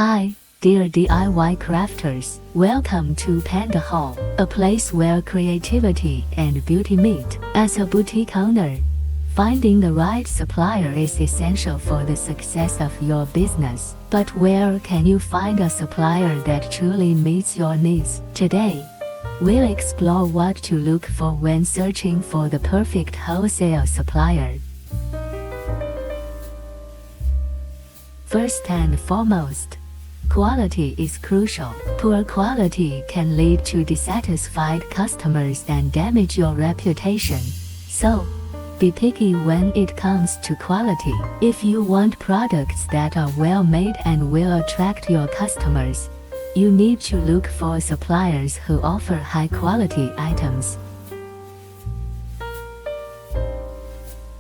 Hi, dear DIY crafters, welcome to PandaHall, a place where creativity and beauty meet. As a boutique owner, finding the right supplier is essential for the success of your business. But where can you find a supplier that truly meets your needs? Today, we'll explore what to look for when searching for the perfect wholesale supplier. First and foremost, quality is crucial. Poor quality can lead to dissatisfied customers and damage your reputation. So, be picky when it comes to quality. If you want products that are well made and will attract your customers, you need to look for suppliers who offer high quality items.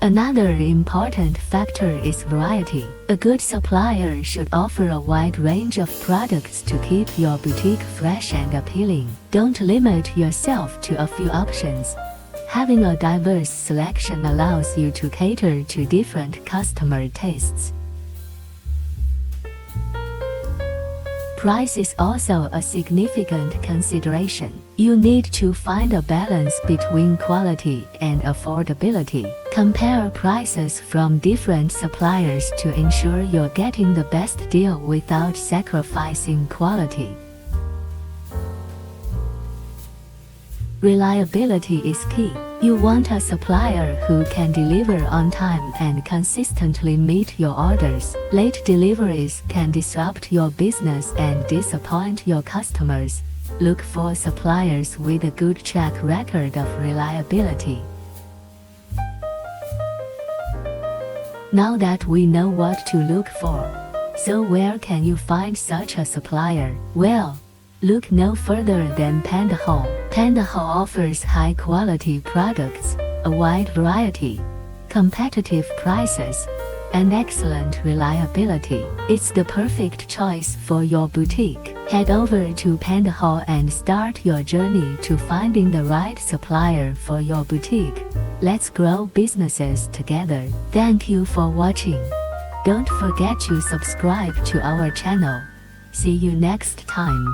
Another important factor is variety. A good supplier should offer a wide range of products to keep your boutique fresh and appealing. Don't limit yourself to a few options. Having a diverse selection allows you to cater to different customer tastes. Price is also a significant consideration. You need to find a balance between quality and affordability. Compare prices from different suppliers to ensure you're getting the best deal without sacrificing quality. Reliability is key. You want a supplier who can deliver on time and consistently meet your orders. Late deliveries can disrupt your business and disappoint your customers. Look for suppliers with a good track record of reliability. Now that we know what to look for, so where can you find such a supplier? Well, look no further than PandaHall. PandaHall offers high-quality products, a wide variety, competitive prices, and excellent reliability. It's the perfect choice for your boutique. Head over to PandaHall and start your journey to finding the right supplier for your boutique. Let's grow businesses together. Thank you for watching. Don't forget to subscribe to our channel. See you next time.